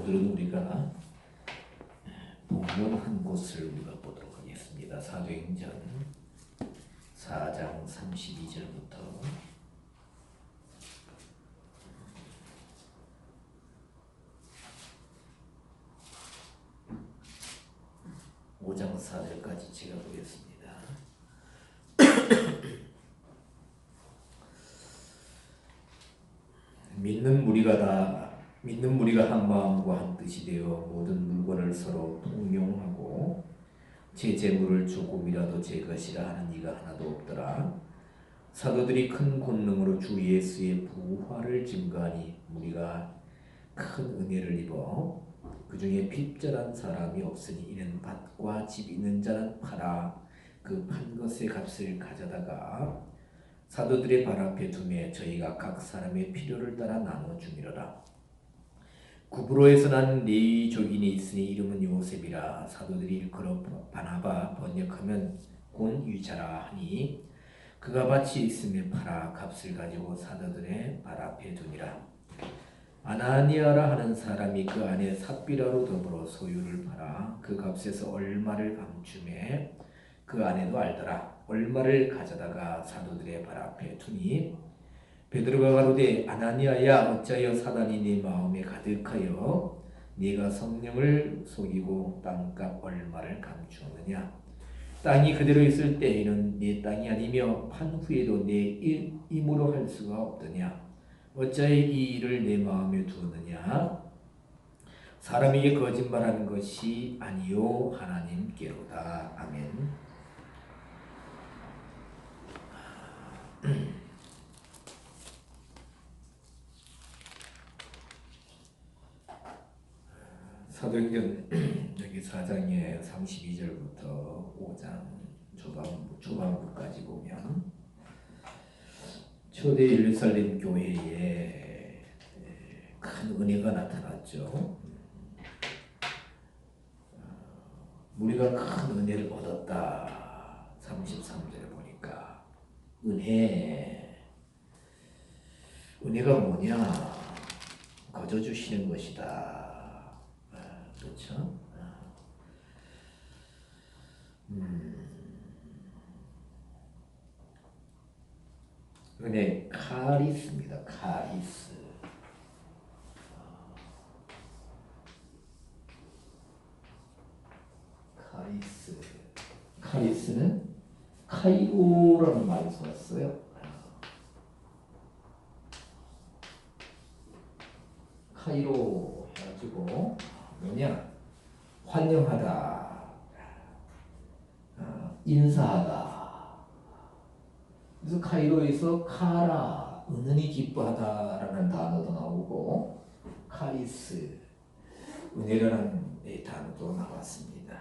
오늘은 우리가 본문 한 곳을 우리가 보도록 하겠습니다. 사도행전 4장 32절부터 5장 4절까지 제가 보겠습니다. 믿는 무리가 한 마음과 한 뜻이 되어 모든 물건을 서로 통용하고 제 재물을 조금이라도 제 것이라 하는 이가 하나도 없더라. 사도들이 큰 권능으로 주 예수의 부활을 증거하니 무리가 큰 은혜를 입어 그 중에 빚절한 사람이 없으니 이는 밭과 집 있는 자는 팔아 그 판 것의 값을 가져다가 사도들의 발 앞에 두매 저희가 각 사람의 필요를 따라 나눠 주미러라. 구브로에서 난 레위 족인이 있으니 이름은 요셉이라. 사도들이 일컬어 바나바 번역하면 곤 유자라 하니 그가 밭이 있음에 팔아 값을 가지고 사도들의 발 앞에 두니라. 아나니아라 하는 사람이 그 안에 삽비라로 더불어 소유를 팔아 그 값에서 얼마를 감추매 그 아내도 알더라. 얼마를 가져다가 사도들의 발 앞에 두니 베드로가 가로되 아나니아야 어찌하여 사단이 네 마음에 가득하여 네가 성령을 속이고 땅값 얼마를 감추었느냐. 땅이 그대로 있을 때에는 네 땅이 아니며 판 후에도 네 임으로 할 수가 없더냐. 어찌하여 이 일을 내 마음에 두었느냐. 사람에게 거짓말하는 것이 아니요 하나님께로다. 아멘. 사도행전 여기 4장의 32절부터 5장 초반부까지 보면 초대 예루살렘 교회에 큰 은혜가 나타났죠. 우리가 큰 은혜를 얻었다. 33절에 보니까 은혜가 뭐냐? 거저 주시는 것이다. 그렇죠? 은혜 카리스입니다. 카리스. 카리스는 카이로라는 말에서 왔어요. 카이로 해가지고 뭐냐? 환영하다, 인사하다. 그래서 카이로에서 카라, 은은히 기뻐하다라는 단어도 나오고 카리스, 은혜라는 단어도 나왔습니다.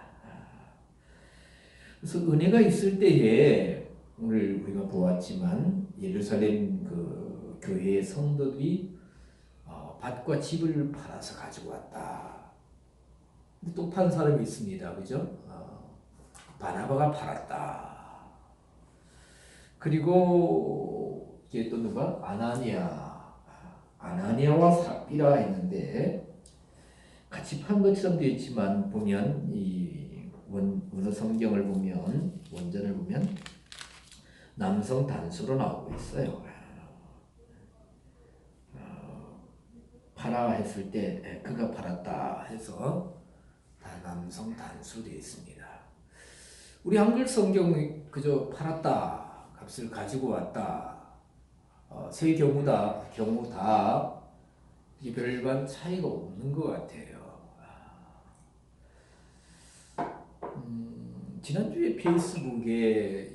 그래서 은혜가 있을 때에 오늘 우리가 보았지만 예루살렘 그 교회의 성도들이 밭과 집을 팔아서 가지고 왔다. 또 판 사람이 있습니다. 그죠? 바나바가 팔았다. 그리고 이제 또 누가? 아나니아와 삽비라 했는데 같이 판 것처럼 되어 있지만 보면 이 원어 성경을 보면 원전을 보면 남성 단수로 나오고 있어요. 팔아 했을 때 그가 팔았다 해서 다 남성 단수로 되어 있습니다. 우리 한글 성경이 그저 팔았다, 값을 가지고 왔다, 세 경우 다 별반 차이가 없는 것 같아요. 지난주에 페이스북에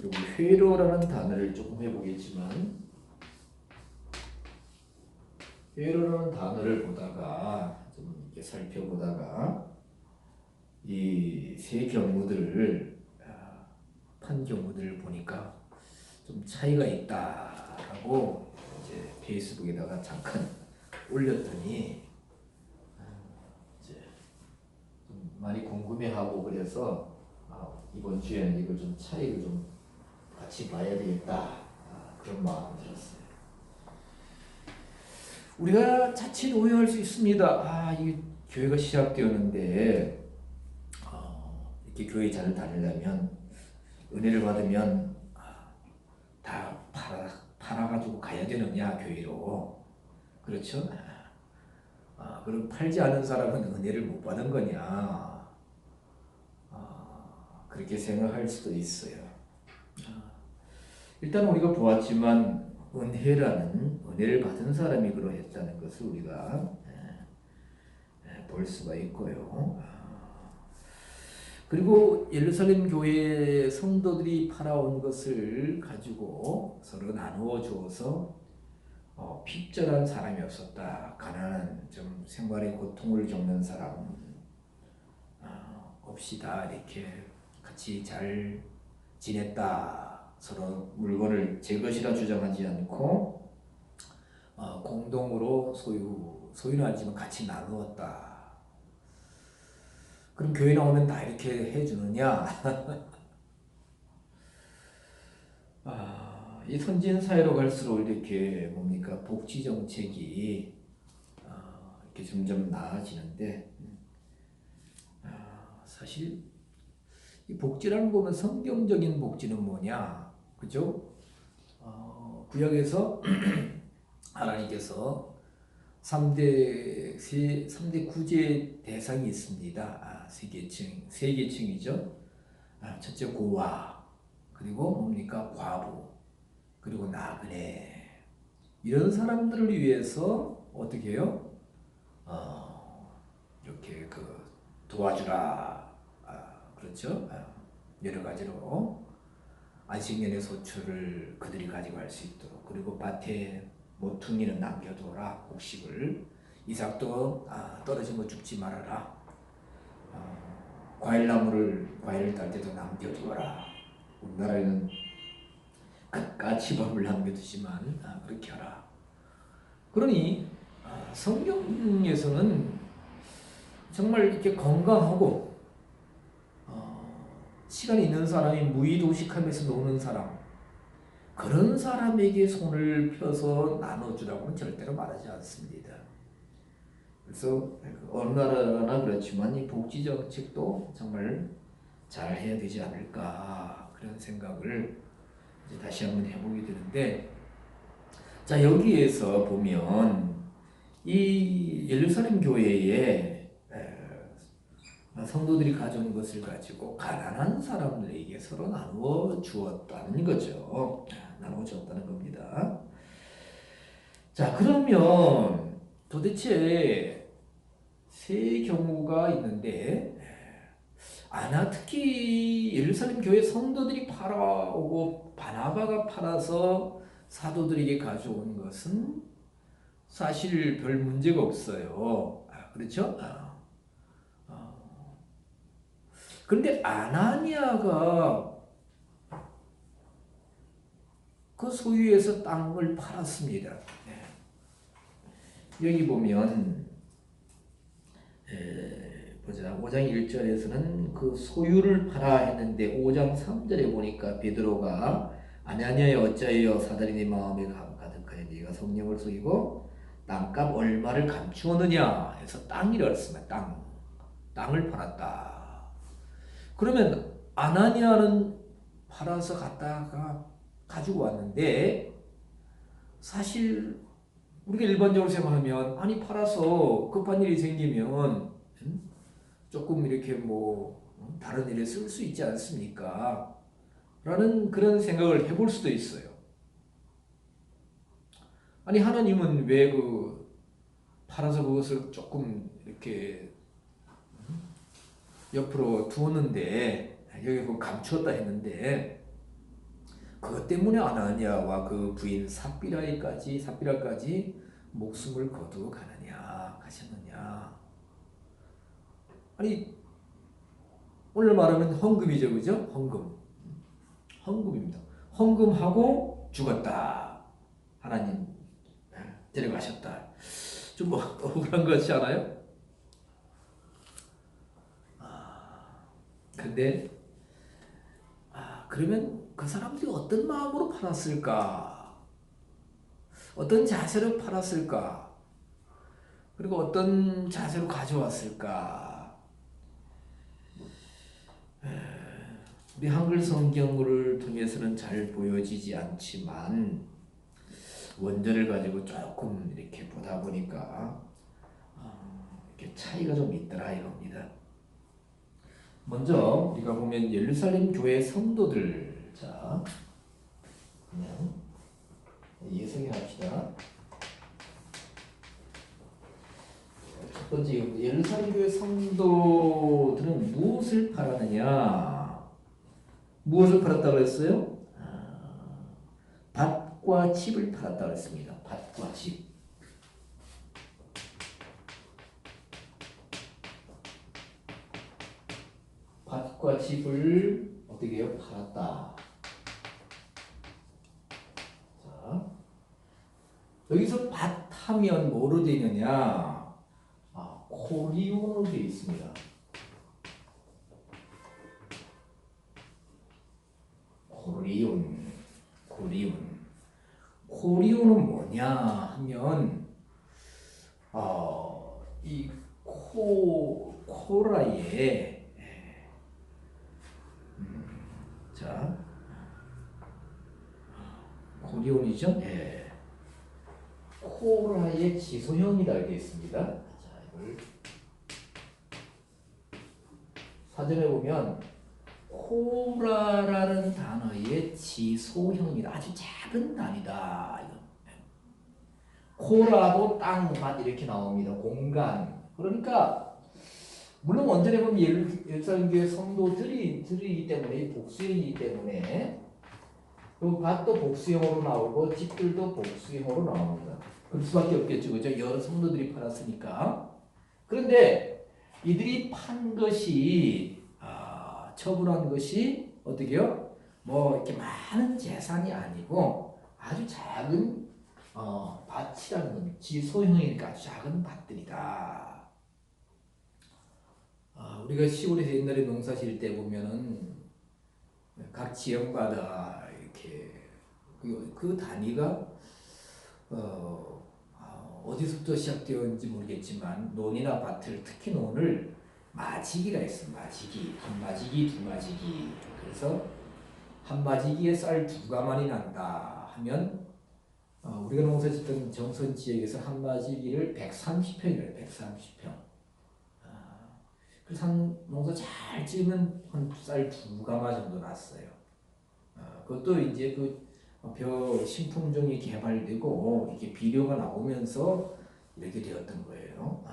여기 회로라는 단어를 조금 해보겠지만 회로라는 단어를 보다가 좀 이렇게 살펴보다가 이 세 경우들을 판 경우들을 보니까 좀 차이가 있다라고 이제 페이스북에다가 잠깐 올렸더니 이제 좀 많이 궁금해하고 그래서 이번 주에는 이걸 좀 차이를 좀 같이 봐야 되겠다 그런 마음이 들었어요. 우리가 자칫 오해할 수 있습니다. 이게 교회가 시작되었는데 이렇게 교회 잘 다니려면 은혜를 받으면 다 팔아가지고 가야 되느냐 교회로. 그렇죠? 그럼 팔지 않은 사람은 은혜를 못 받은 거냐. 그렇게 생각할 수도 있어요. 일단 우리가 보았지만 은혜를 받은 사람이 그러했다는 것을 우리가 볼 수가 있고요. 그리고 예루살렘 교회 성도들이 팔아온 것을 가지고 서로 나누어 주어서 핍절한 사람이 없었다. 가난한 좀 생활의 고통을 겪는 사람 없이 다 이렇게 같이 잘 지냈다. 서로 물건을 제 것이라 주장하지 않고 공동으로 소유는 아니지만 같이 나누었다. 그럼 교회 나오면 다 이렇게 해주느냐? 이 선진 사회로 갈수록 이렇게 뭡니까 복지 정책이 이렇게 점점 나아지는데 사실 이 복지라는 거 보면 성경적인 복지는 뭐냐, 그죠? 구약에서 하나님께서 3대 구제 대상이 있습니다. 세 계층이죠. 첫째 고아, 그리고 뭡니까 과부, 그리고 나그네. 이런 사람들을 위해서 어떻게 해요? 이렇게 도와주라. 그렇죠? 여러 가지로 안식년의 소출을 그들이 가지고 갈 수 있도록, 그리고 밭에 모퉁이는 남겨두어라. 곡식을. 이삭도 떨어진 거 죽지 말아라. 과일을 딸 때도 남겨두어라. 우리나라에는 까치밥을 남겨두지만 그렇게 하라. 그러니 성경에서는 정말 이렇게 건강하고 시간이 있는 사람이 무의도식하면서 노는 사람, 그런 사람에게 손을 펴서 나눠주라고는 절대로 말하지 않습니다. 그래서 어느 나라나 그렇지만 이 복지 정책도 정말 잘 해야 되지 않을까, 그런 생각을 이제 다시 한번 해보게 되는데, 자 여기에서 보면 이 예루살렘 교회에 성도들이 가져온 것을 가지고 가난한 사람들에게 서로 나누어 주었다는 거죠. 나누어 주었다는 겁니다. 자, 그러면 도대체 세 경우가 있는데, 특히 예루살렘 교회 성도들이 팔아오고 바나바가 팔아서 사도들에게 가져온 것은 사실 별 문제가 없어요. 그렇죠? 그런데 아나니아가 그 소유에서 땅을 팔았습니다. 여기 보면 보자. 5장 1절에서는 그 소유를 팔아 했는데 5장 3절에 보니까 베드로가 아나니아여 어찌하여 사단이 네 마음에 가득하여 네가 성령을 속이고 땅값 얼마를 감추었느냐 해서 땅이라고 했습니다. 땅을 팔았다. 그러면 아나니아는 팔아서 갔다가 가지고 왔는데, 사실 우리가 일반적으로 생각하면 팔아서 급한 일이 생기면 조금 이렇게 다른 일에 쓸 수 있지 않습니까? 라는 그런 생각을 해볼 수도 있어요. 하나님은 왜 팔아서 그것을 조금 이렇게 옆으로 두었는데, 여기 감추었다 했는데, 그것 때문에 아나니아와 그 부인 삽비라까지 목숨을 거두어 가셨느냐. 오늘 말하면 헌금이죠, 그죠? 헌금입니다. 헌금하고 죽었다. 하나님 데려가셨다. 좀 억울한 것이 않아요? 근데 그러면 그 사람들이 어떤 마음으로 팔았을까? 어떤 자세로 팔았을까? 그리고 어떤 자세로 가져왔을까? 우리 한글 성경을 통해서는 잘 보여지지 않지만 원전을 가지고 조금 이렇게 보다 보니까 이렇게 차이가 좀 있더라 이겁니다. 먼저 우리가 보면 예루살렘 교회 성도들, 자 그냥 예성해 합시다. 첫 번째, 예루살렘 교회 성도들은 무엇을 팔았느냐? 무엇을 팔았다고 했어요? 밭과 집을 팔았다고 했습니다. 밭과 집. 밭과 집을 어떻게 해요? 팔았다. 자, 여기서 밭 하면 뭐로 되느냐? 코리온으로 되어 있습니다. 코리온은 뭐냐 하면 이 코라의 자 코리온이죠? 예. 코라의 지소형이라고 되어 있습니다. 자, 이걸 사전에 보면 코라라는 단어의 지소형이다. 아주 작은 단위다. 코라도 땅, 밭 이렇게 나옵니다. 공간. 그러니까 물론 원전에 보면 예루살렘 교회 성도들이기 때문에 복수형이기 때문에 그 밭도 복수형으로 나오고 집들도 복수형으로 나옵니다. 그럴 수밖에 없겠죠. 그죠? 여러 성도들이 팔았으니까. 그런데 이들이 판 것이 처분한 것이 어떻게요? 뭐 이렇게 많은 재산이 아니고 아주 작은 밭이라는 건 지소형이니까 아주 작은 밭들이다. 우리가 시골에서 옛날에 농사 지을 때 보면은 각 지역마다 이렇게 그 단위가 어디서부터 시작되었는지 모르겠지만 논이나 밭을 특히 논을 마지기가 있어. 마지기, 한 마지기, 두 마지기. 그래서 한 마지기에 쌀 2가만이 난다 하면 우리가 농사 짓던 정선 지역에서 한 마지기를 130평이래요. 130평. 그래서 한 농사 잘 지으면 한 쌀 2가마 정도 났어요. 그것도 이제 벼 신품종이 개발되고 이렇게 비료가 나오면서 이렇게 되었던 거예요.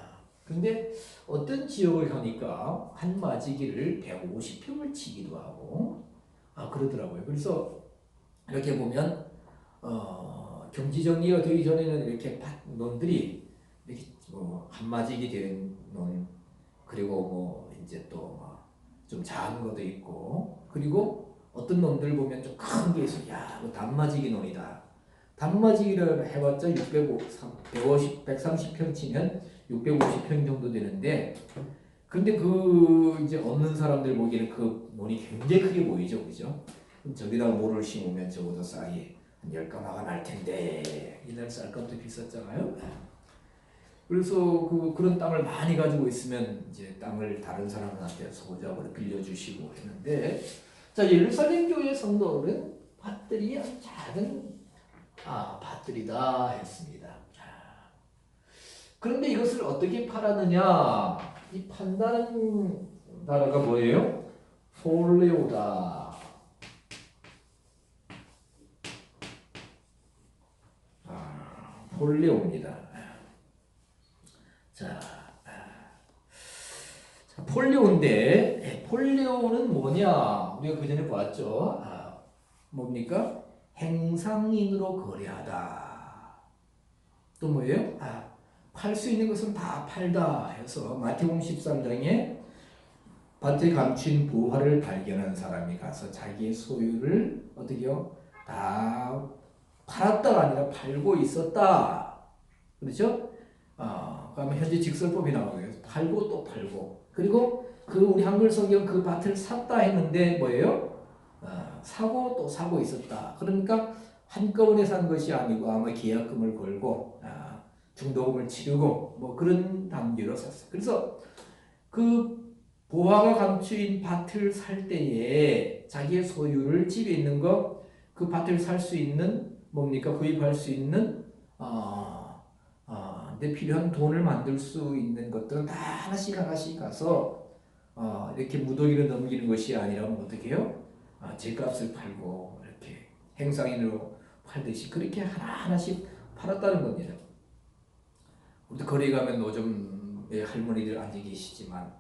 근데 어떤 지역을 가니까 한 마지기를 150평을 치기도 하고 그러더라고요. 그래서 이렇게 보면 경지 정리가 되기 전에는 이렇게 논들이 이렇게 한 마지기 된 논, 그리고 뭐 이제 또 좀 작은 것도 있고, 그리고 어떤 논들 보면 좀 큰 게 있어. 야, 이거 단마지기 논이다. 단마지기를 해봤자 130평 치면 650평 정도 되는데, 근데 이제 없는 사람들 보기에는 그 논이 굉장히 크게 보이죠, 그죠? 저기다가 모를 심으면 적어도 쌀이 한 10가마가 날 텐데, 옛날 쌀값도 비쌌잖아요. 그래서 그런 땅을 많이 가지고 있으면 이제 땅을 다른 사람한테 소작으로 빌려주시고 했는데, 자, 예루살렘 교회 성도는 밭들이 아주 작은 밭들이다 했습니다. 그런데 이것을 어떻게 팔았느냐? 이 판다는 단어가 뭐예요? 폴레오다. 폴레오입니다. 자, 폴레오인데 폴레오는 뭐냐? 우리가 그 전에 보았죠. 뭡니까? 행상인으로 거래하다. 또 뭐예요? 팔 수 있는 것은 다 팔다 해서 마태복음 13장에 밭에 감춘 부화를 발견한 사람이 가서 자기의 소유를 어떻게요? 다 팔았다가 아니라 팔고 있었다. 그렇죠? 그러면 현재 직설법이 나오고요. 팔고 또 팔고. 그리고 우리 한글 성경 그 밭을 샀다 했는데 뭐예요? 사고 또 사고 있었다. 그러니까 한꺼번에 산 것이 아니고 아마 계약금을 걸고 중도금을 치르고 뭐 그런 단계로 샀어요. 그래서 그 보화가 감추인 밭을 살 때에 자기의 소유를 집에 있는 거 그 밭을 살 수 있는 뭡니까 구입할 수 있는 내 필요한 돈을 만들 수 있는 것들은 다 하나씩 하나씩 가서 이렇게 무더기로 넘기는 것이 아니라 어떻게 해요? 제값을 팔고 이렇게 행상인으로 팔듯이 그렇게 하나하나씩 팔았다는 겁니다. 우리 거리에 가면 노점의 할머니들 앉아 계시지만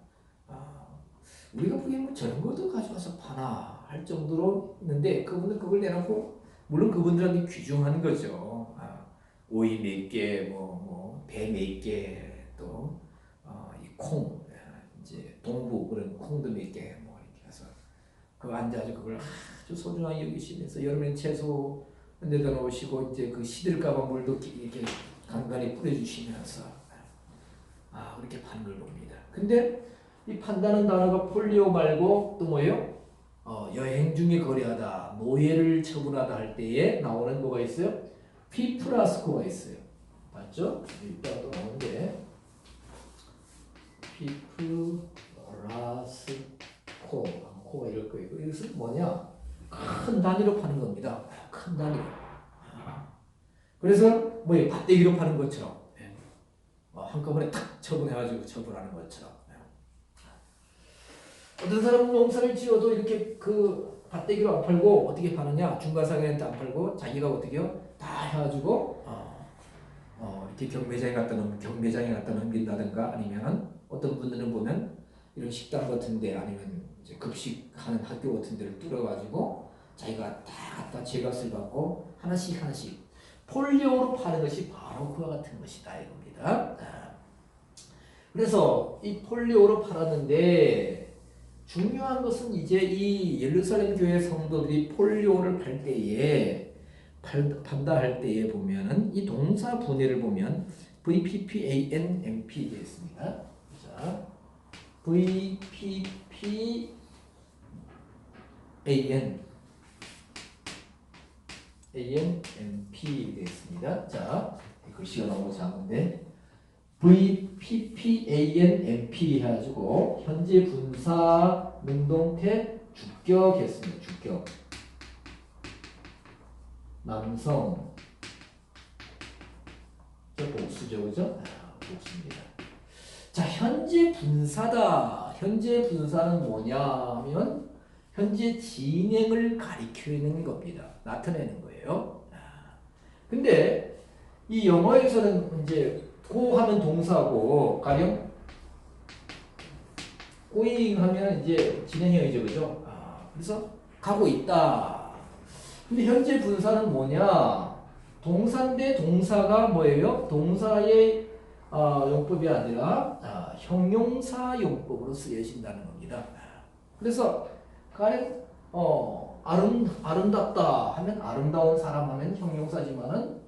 우리가 보기엔 뭐 저런 것도 가져와서 파나 할 정도로 있는데 그분들 그걸 내놓고 물론 그분들한테 귀중한 거죠. 오이 몇 개, 배 몇 개, 또 이 콩, 이제 동부 그런 콩도 몇 개, 뭐 이렇게 해서 그 앉아서 그걸 아주 소중하게 여기시면서 여름엔 채소 내다 놓으시고 이제 그 시들까봐 물도 이렇게 간간히 뿌려주시면서 그렇게 파는 걸 봅니다. 근데 이 판다는 단어가 폴리오 말고 또 뭐예요? 여행 중에 거래하다, 노예를 처분하다 할 때에 나오는 뭐가 있어요? 피프라스코가 있어요. 맞죠? 이따가 또 나오는데 피프라스코, 코가 이럴 거예요. 이것은 뭐냐? 큰 단위로 파는 겁니다. 큰 단위로. 그래서 뭐예요? 밭대기로 파는 것처럼 한꺼번에 탁 처분해가지고 처분하는 것처럼. 어떤 사람은 농사를 지어도 이렇게 그 밭대기로 안 팔고 어떻게 파느냐? 중간상인한테 안 팔고 자기가 어떻게요? 다 해가지고 이렇게 경매장에 갖다 넘긴다든가 아니면 어떤 분들은 보면 이런 식당 같은데 아니면 이제 급식하는 학교 같은 데를 뚫어가지고 자기가 다 갖다 제값을 받고 하나씩 폴리오로 파는 것이 바로 그와 같은 것이다 이겁니다. 그래서 이 폴리오로 팔았는데 중요한 것은 이제 이 예루살렘 교회 성도들이 폴리오를 팔 때에 판다 할 때에 보면은 이 동사 분해를 보면 VPPANMP 되어 있습니다. 자, VPPAN ANMP 되어 있습니다. 자, 글씨가 너무 작은데 VPPANMP 해가지고 현재 분사 능동태 주격했습니다. 주격 남성 저 복수죠, 그죠? 복수입니다. 자, 현재 분사다. 현재 분사는 뭐냐 하면 현재 진행을 가리키는 겁니다. 나타내는 거예요. 근데 이 영어에서는 이제 go 하면 동사고 가령 going 하면 이제 진행형이죠, 그죠? 그래서 가고 있다. 근데 현재 분사는 뭐냐? 동사인데 동사가 뭐예요? 동사의 용법이 아니라 형용사 용법으로 쓰여진다는 겁니다. 그래서 가령 아름답다 하면 아름다운 사람 하면 형용사지만은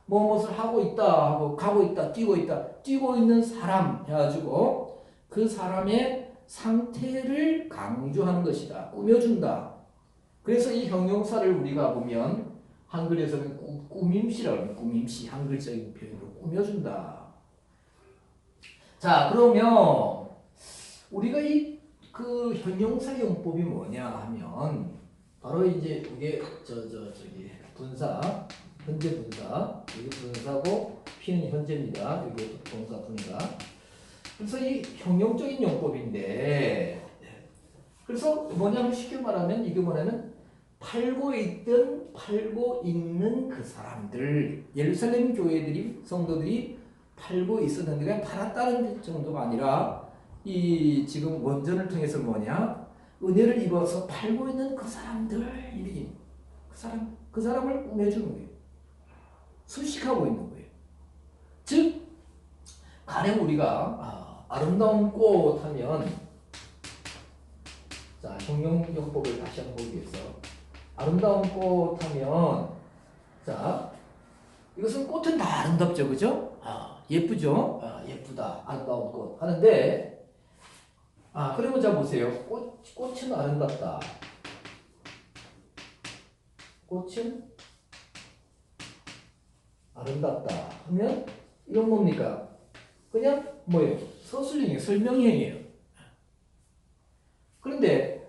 무엇을 하고 있다 하고 가고 있다 뛰고 있는 사람 해가지고 그 사람의 상태를 강조하는 것이다. 꾸며준다. 그래서 이 형용사를 우리가 보면 한글에서는 꾸밈시라고 합니다. 꾸밈시 한글적인 표현으로 꾸며준다. 자, 그러면 우리가 이 그 형용사 용법이 뭐냐 하면 바로 이제 이게 저기 분사 현재 분사 여기 분사고 P는 현재입니다. 여기 동사 분사. 그래서 이 형용적인 용법인데 그래서 뭐냐면 쉽게 말하면 이게 뭐냐면 팔고 있는 그 사람들 예루살렘 교회들이 성도들이 팔고 있었는데 그냥 팔았다는 정도가 아니라 이 지금 원전을 통해서 뭐냐 은혜를 입어서 팔고 있는 그 사람들 이렇게 그 사람을 꾸며주는 거예요. 수식하고 있는 거예요. 즉 가령 우리가 아름다운 꽃 하면 자 형용용법을 다시 한번 보기 위해서 아름다운 꽃 하면 자 이것은 꽃은 다 아름답죠, 그죠? 예쁘죠? 예쁘다, 아름다운 꽃 하는데 그러면 자 보세요. 꽃은 아름답다. 꽃은 아름답다 하면 이건 뭡니까? 그냥 뭐예요? 서술형이에요. 설명형이에요. 그런데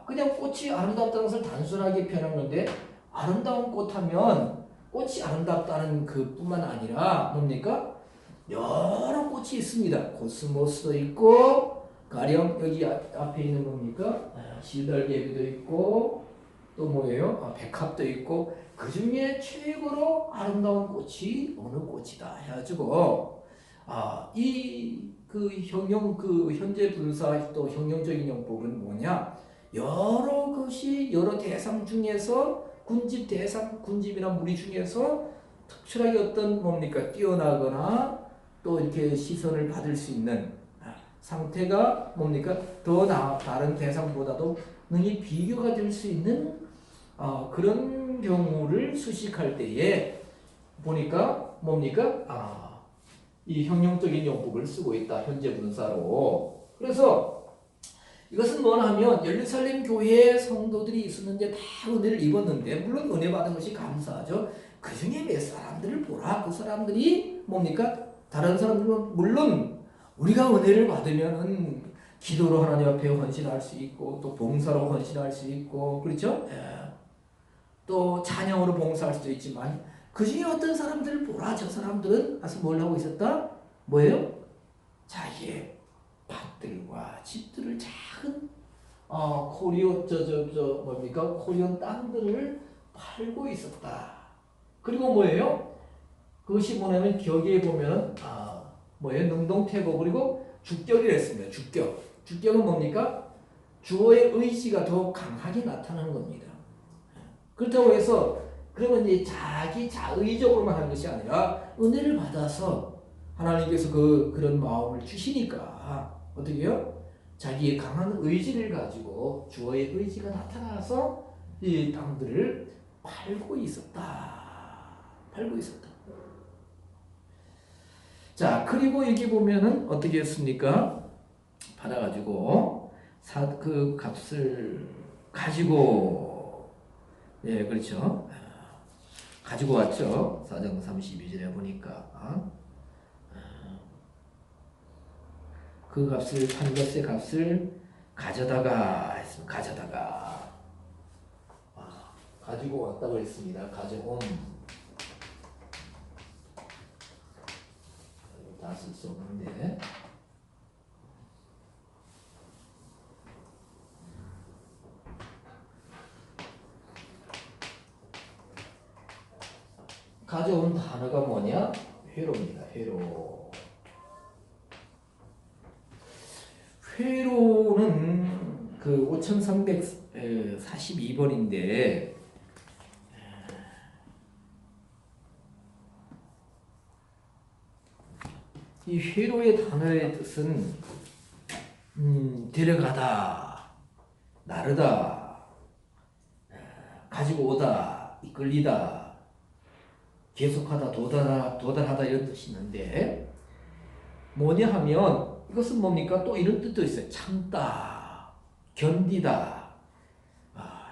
그냥 꽃이 아름답다는 것을 단순하게 표현한 건데 아름다운 꽃 하면 꽃이 아름답다는 그뿐만 아니라 뭡니까? 여러 꽃이 있습니다. 코스모스도 있고 가령 여기 앞에 있는 겁니까? 실달개비도 있고 또 뭐예요? 백합도 있고 그 중에 최고로 아름다운 꽃이 어느 꽃이다 해가지고 이 그 형용 그 현재 분사 또 형용적인 용법은 뭐냐? 여러 것이 여러 대상 중에서 군집 대상 군집이나 무리 중에서 특별하게 어떤 뭡니까? 뛰어나거나 또 이렇게 시선을 받을 수 있는 상태가 뭡니까? 다른 대상보다도 능히 비교가 될 수 있는 그런 경우를 수식할 때에 보니까 뭡니까? 이 형용적인 용법을 쓰고 있다. 현재 분사로. 그래서 이것은 뭐냐면 예루살렘 교회에 성도들이 있었는데 다 은혜를 입었는데 물론 은혜 받은 것이 감사하죠. 그 중에 몇 사람들을 보라. 그 사람들이 뭡니까? 다른 사람들은 물론 우리가 은혜를 받으면은 기도로 하나님 앞에 헌신할 수 있고 또 봉사로 헌신할 수 있고 그렇죠? 또 찬양으로 봉사할 수도 있지만 그 중에 어떤 사람들을 보라. 저 사람들은 가서 뭘 하고 있었다? 뭐예요? 자기의 밭들과 집들을 작은 뭡니까? 코리온 땅들을 팔고 있었다. 그리고 뭐예요? 그것이 뭐냐면 격에 보면 뭐예요? 능동태고 그리고 주격이라 했습니다. 주격. 주격은 뭡니까? 주어의 의지가 더 강하게 나타나는 겁니다. 그렇다고 해서 그러면 이제 자기 자의적으로만 하는 것이 아니라 은혜를 받아서 하나님께서 그런 마음을 주시니까 어떻게 해요? 자기의 강한 의지를 가지고 주어의 의지가 나타나서 이 땅들을 팔고 있었다. 팔고 있었다. 자, 그리고 여기 보면은 어떻게 했습니까? 팔아가지고 그 값을 가지고 그렇죠. 가지고 왔죠. 4장 32절에 보니까 그 값을 판 것의 값을 가져다가 했습니다. 가지고 왔다고 했습니다. 가져옴. 다 쓸 수 없는데 가져온 단어가 뭐냐? 회로입니다. 회로는 그 5342번인데 이 회로의 단어의 뜻은 데려가다, 나르다, 가지고 오다, 이끌리다, 계속하다, 도달하다 이런 뜻이 있는데 뭐냐 하면 이것은 뭡니까? 또 이런 뜻도 있어요. 참다, 견디다,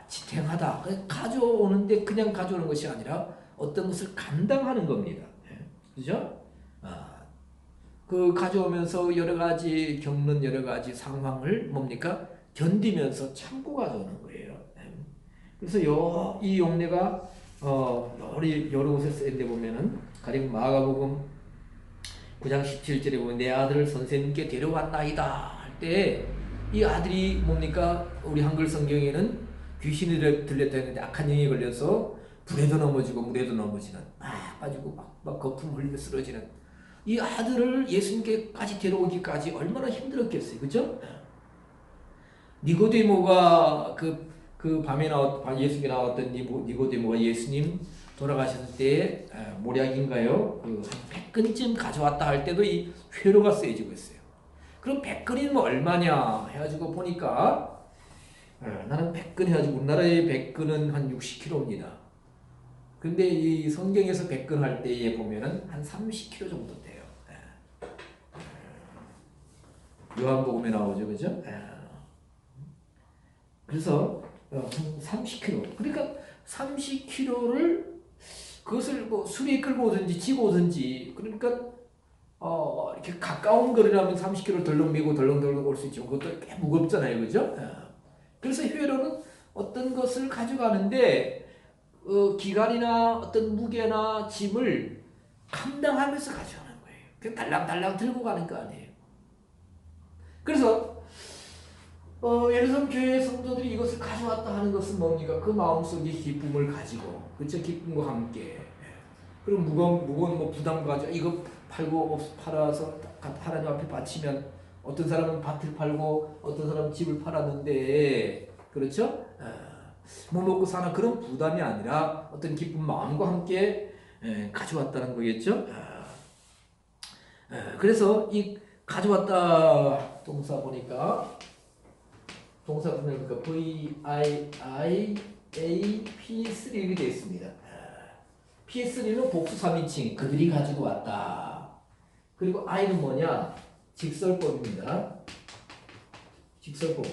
지탱하다. 가져오는데 그냥 가져오는 것이 아니라 어떤 것을 감당하는 겁니다. 그죠? 그 가져오면서 여러 가지 겪는 여러 가지 상황을 뭡니까? 견디면서 참고 가져오는 거예요. 그래서 이 용례가 여러 곳에 쓰인데 보면은 가령 마가복음 9장 17절에 보면 내 아들을 선생님께 데려왔나이다 할 때 이 아들이 뭡니까? 우리 한글 성경에는 귀신이 들렸다 했는데 악한 영이 걸려서 불에도 넘어지고 물에도 넘어지는 가지고 막 거품 흘리며 쓰러지는 이 아들을 예수님께까지 데려오기까지 얼마나 힘들었겠어요. 그죠? 니고데모가 그 밤에 예수님께 나왔던 니고데모가 예수님 돌아가셨을 때 모략인가요? 한 100근쯤 가져왔다 할 때도 이 회로가 쓰여지고 있어요. 그럼 100근이면 얼마냐 해가지고 보니까 나는 100근 해가지고 우리나라의 100근은 한 60kg입니다. 근데 이 성경에서 100근 할 때에 보면은 한 30kg 정도 돼요. 요한복음에 나오죠, 그죠? 그래서 한 30kg. 그러니까 30kg를 그것을 뭐 수레에 끌고 오든지 지고 오든지 그러니까 이렇게 가까운 거리라면 30km 덜렁 메고 덜렁덜렁 올 수 있죠. 그것도 꽤 무겁잖아요, 그죠? 그래서 회로는 어떤 것을 가져가는데 기간이나 어떤 무게나 짐을 감당하면서 가져가는 거예요. 그냥 달랑달랑 들고 가는 거 아니에요. 그래서 예를 들면 교회 성도들이 이것을 가져왔다 하는 것은 뭡니까? 그 마음속에 기쁨을 가지고, 그렇죠? 기쁨과 함께. 그리고 무거운 뭐 부담 가지고 이거 팔아서 하나님 앞에 바치면 어떤 사람은 밭을 팔고 어떤 사람은 집을 팔았는데, 그렇죠? 뭐 먹고 사는 그런 부담이 아니라 어떤 기쁜 마음과 함께 가져왔다는 거겠죠? 그래서 이 가져왔다 동사 보니까 동사 보니까 VIIAP3 이렇게 되어 있습니다. P3는 복수 3인칭 그들이 가지고 왔다. 그리고 I는 뭐냐? 직설법입니다. 직설법.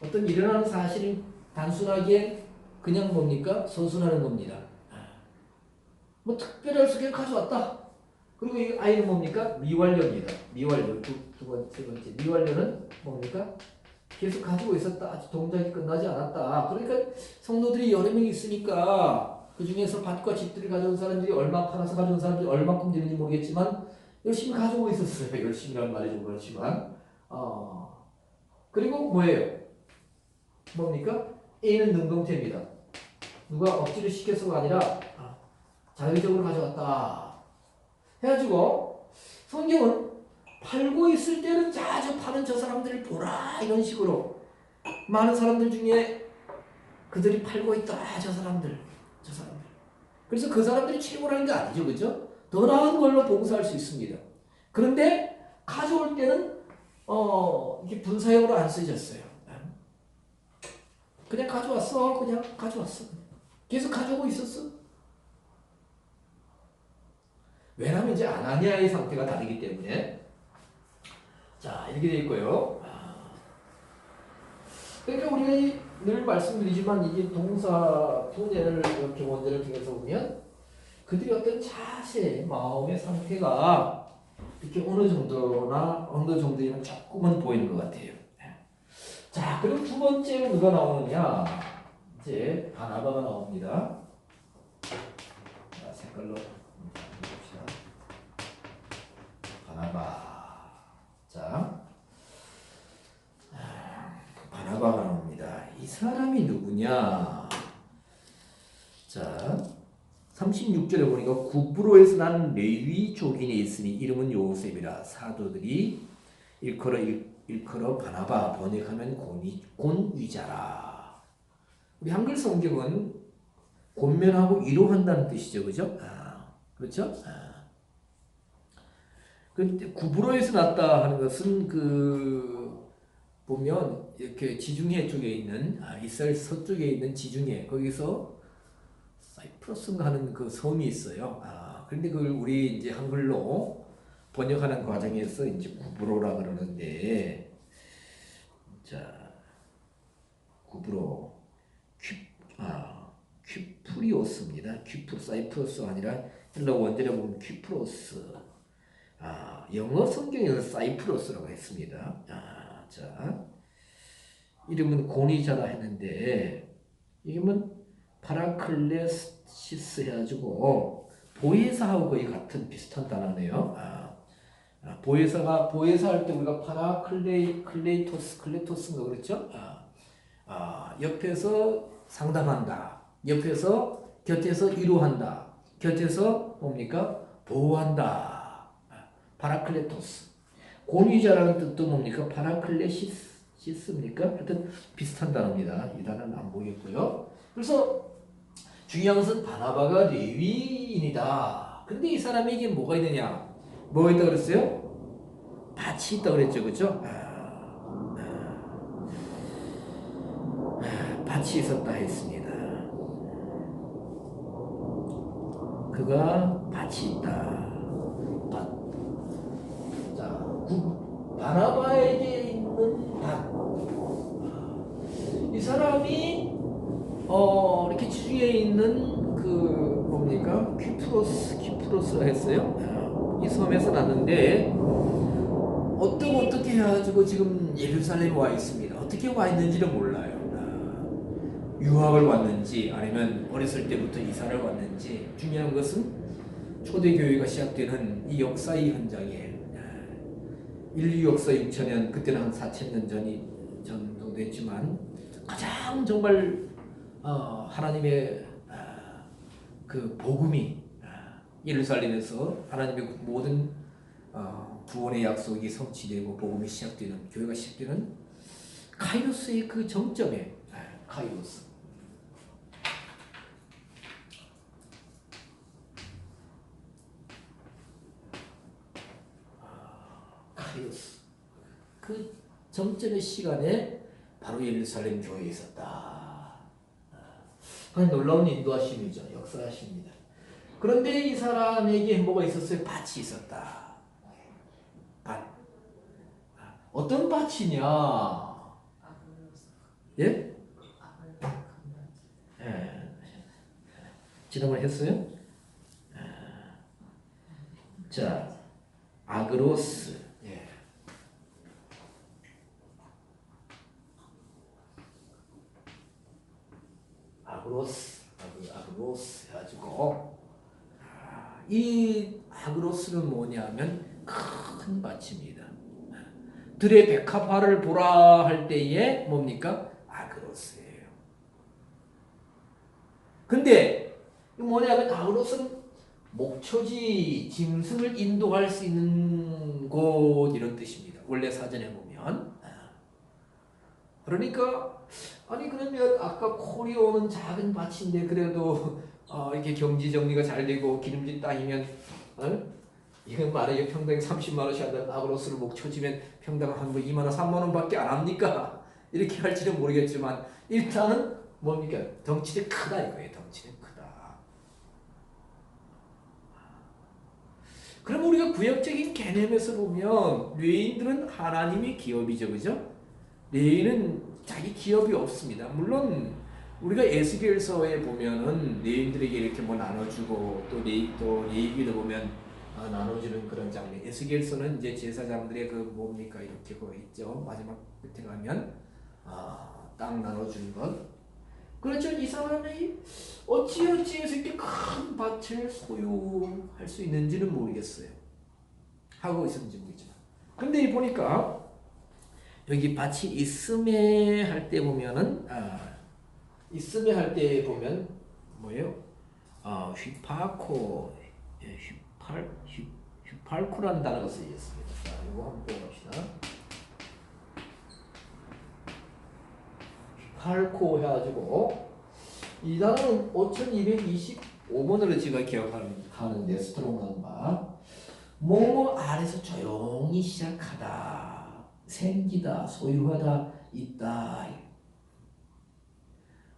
어떤 일어나는 사실이 단순하게 그냥 뭡니까? 서술하는 겁니다. 뭐 특별할 수 있게 가져왔다. 그리고 이 I는 뭡니까? 미완료입니다. 미완료. 세 번째. 미완료는 뭡니까? 계속 가지고 있었다. 아직 동작이 끝나지 않았다. 그러니까 성도들이 여러 명 있으니까 그 중에서 밭과 집들을 가져온 사람들이 얼마 팔아서 가져온 사람들이 얼마큼 되는지 모르겠지만 열심히 가지고 있었어요. 열심히란 말이 좀 그렇지만. 그리고 뭐예요? 뭡니까? A는 능동태입니다. 누가 억지로 시켜서가 아니라 자의적으로 가져왔다. 해가지고 성경은 팔고 있을 때는 자주 파는 저 사람들을 보라 이런 식으로 많은 사람들 중에 그들이 팔고 있다 저 사람들. 그래서 그 사람들이 최고라는 게 아니죠, 그죠? 더 나은 걸로 봉사할 수 있습니다. 그런데 가져올 때는 이게 분사형으로 안 쓰여졌어요. 그냥 가져왔어, 그냥 가져왔어. 계속 가져오고 있었어. 왜냐하면 이제 아나니아의 상태가 다르기 때문에. 자, 이렇게 되어 있고요. 그러니까 우리가 늘 말씀드리지만 이게 동사 분해를 이렇게 원제를 통해서 보면 그들이 어떤 자세, 마음의 상태가 이렇게 어느 정도이면 조금은 보이는 것 같아요. 자, 그리고 두 번째로 누가 나오느냐? 이제 바나바가 나옵니다. 자, 색깔로 봅시다. 바나바. 자, 바나바가 나옵니다. 이 사람이 누구냐? 자, 36절에 보니까 구브로에서 난 레위 족인에 있으니 이름은 요셉이라. 사도들이 일컬어 바나바, 번역하면 곤위자라. 우리 한글 성경은 권면하고 위로한다는 뜻이죠, 그죠? 그렇죠? 근데 구브로에서 났다 하는 것은 보면 이렇게 지중해 쪽에 있는 이스라엘 서쪽에 있는 지중해 거기서 사이프러스인가 하는 그 섬이 있어요. 그런데 그걸 우리 이제 한글로 번역하는 과정에서 이제 구브로라 그러는데, 자, 구브로 퀴프리오스입니다. 사이프러스가 아니라 헬라 원제를 보면 퀴프로스. 영어 성경에서 사이프러스라고 했습니다. 자, 이름은 고니자라 했는데 이름은 파라클레시스 해가지고 보혜사하고 거의 같은 비슷한 단어네요. 보혜사 할 때 우리가 클레토스인가 그렇죠? 옆에서 상담한다. 곁에서 위로한다. 곁에서 뭡니까? 보호한다. 파라클레토스. 고니자라는 뜻도 뭡니까? 파라클레시스입니까? 하여튼 비슷한 단어입니다. 이 단어는 안 보이겠고요. 그래서 중요한 것은 바나바가 레위인이다. 근데 이 사람에게 뭐가 있느냐? 뭐가 있다 그랬어요? 밭이 있다 그랬죠, 그죠? 밭이 있었다 했습니다. 그가 밭이 있다. 자, 바나바에게 있는 밭. 이 사람이 이렇게 지중해에 있는 그 뭡니까 키프로스라 했어요. 이 섬에서 났는데 어떻게 해가지고 지금 예루살렘에 와 있습니다. 어떻게 와 있는지는 몰라요. 유학을 왔는지 아니면 어렸을 때부터 이사를 왔는지 중요한 것은 초대교회가 시작되는 이 역사의 현장에 인류 역사 6천년 그때는 한 4천년 전이 정도 됐지만 가장 정말 하나님의 그 복음이 예루살렘에서 하나님의 모든 구원의 약속이 성취되고 복음이 시작되는 교회가 시작되는 카이로스의 그 정점에 카이로스 그 정점의 시간에 바로 예루살렘 교회에 있었다. 그건 놀라운 인도하심이죠. 역사하십니다. 그런데 이 사람에게 뭐가 있었어요? 밭이 있었다. 밭. 어떤 밭이냐? 예? 지난번에 했어요? 자, 아그로스. 아그로스 해가지고 이 아그로스는 뭐냐면 큰 밭입니다. 들의 백합화를 보라 할 때에 뭡니까? 아그로스예요. 근데 뭐냐면 아그로스는 목초지 짐승을 인도할 수 있는 곳 이런 뜻입니다. 원래 사전에 보면 그러니까 아니 그러면 아까 코리오는 작은 밭인데 그래도 이렇게 경지 정리가 잘 되고 기름진 땅이면 이건 만약에 평당 30만 원씩 한다면 아그로스를 목초지면 평당 한 2만 원, 3만 원밖에 안 합니까? 이렇게 할지는 모르겠지만 일단은 뭡니까? 덩치는 크다 이거예요. 덩치는 크다. 그럼 우리가 구역적인 개념에서 보면 레위인들은 하나님의 기업이죠, 그죠? 레위인은 자기 기업이 없습니다. 물론 우리가 에스겔서에 보면은 레위인들에게 이렇게 뭐 나눠주고 또 레위기도 보면 나눠주는 그런 장면. 에스겔서는 이제 제사장들의 그 뭡니까 이렇게 거 있죠. 마지막 끝에 가면 땅 나눠주는 것. 그렇죠. 이 사람이 어찌해서 이렇게 큰 밭을 소유할 수 있는지는 모르겠어요. 하고 있었는지 모르겠지만. 근데 보니까 여기 밭이 있음에 할 때 보면은 있음에 할 때 보면 뭐예요? 휘팔코라는 단어가 쓰여 있습니다. 자, 이거 한번 보봅시다. 휘팔코 해가지고 이 단어는 5225번으로 제가 기억하는데 스트롱한 바 뭐뭐 아래서 조용히 시작하다. 생기다, 소유하다, 있다.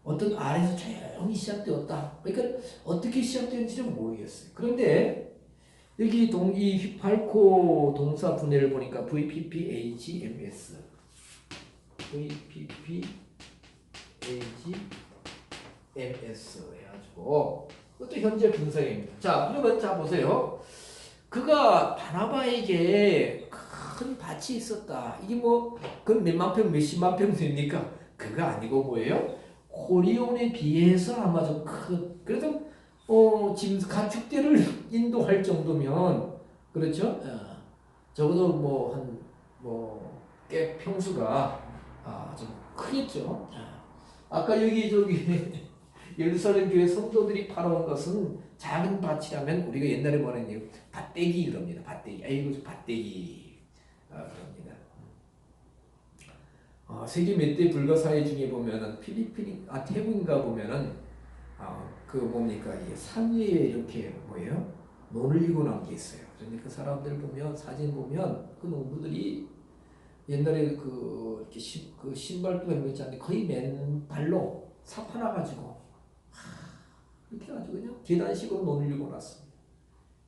어떤 아래에서 조용히 시작되었다. 그러니까 어떻게 시작되는지는 모르겠어요. 그런데 여기 이 휘팔코 동사 분해를 보니까 VPPHMS 해가지고 그것도 현재 분사형입니다. 자, 그러면 자 보세요. 그가 바나바에게 큰 밭이 있었다. 이게 뭐 그건 몇만 평, 몇십만 평 됩니까? 그거 아니고 뭐예요? 코리온에 비해서 아마 좀 큰. 그래도 가축대를 인도할 정도면 그렇죠? 적어도 꽤 평수가 좀 크겠죠. 아까 저기 예루살렘 교회 성도들이 팔아온 것은 작은 밭이라면 우리가 옛날에 뭐랬냐면 밭대기 그럽니다. 밭대기. 아이고 밭대기 그럽니다. 세계 몇 대 불가사의 중에 보면은 태국인가 보면은 그 뭡니까 이 산 위에 이렇게 뭐예요? 논을 이고 난 게 있어요. 그러니까 그 사람들 보면 사진 보면 그 농부들이 옛날에 이렇게 그 신발도 이런 거 있잖아요. 거의 맨발로 사파나 가지고 이렇게 가지고 그냥 계단식으로 논을 이고 놨습니다.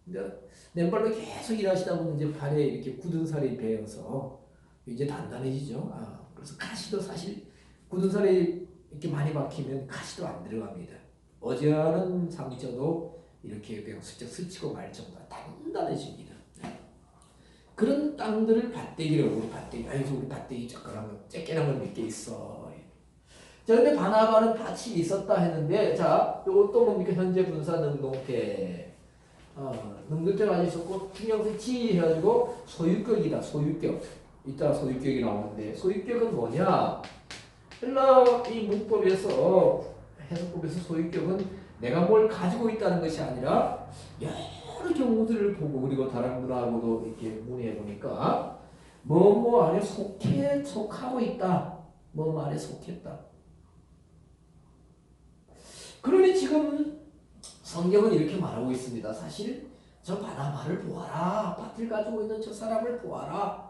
근데 맨발로 계속 일하시다 보면 이제 발에 이렇게 굳은 살이 배어서 이제 단단해지죠. 그래서 가시도 사실 굳은 살이 이렇게 많이 박히면 가시도 안 들어갑니다. 어지간한 상처도 이렇게 그냥 슬쩍 스치고 말 정도가 단단해집니다. 그런 땅들을 밭대기라고. 우리 밭대기, 아이고 우리 밭대기 쬐깨난 걸 몇 개 있어. 자, 근데 바나바는 밭이 있었다 했는데, 자, 요것도 뭡니까? 현재 분사 능동태. 능동태가 아주 있었고, 중형세 지 해가지고 소유격이다. 소유격. 이따 소유격이 나오는데, 소유격은 뭐냐? 헬라 이 문법에서, 해석법에서 소유격은 내가 뭘 가지고 있다는 것이 아니라, 여러 경우들을 보고, 그리고 다른 분하고도 이렇게 문의해 보니까, 뭐 안에 속하고 있다. 뭐 안에 속했다. 그러니 지금 성경은 이렇게 말하고 있습니다. 사실 저 바나바를 보아라. 밭을 가지고 있는 저 사람을 보아라.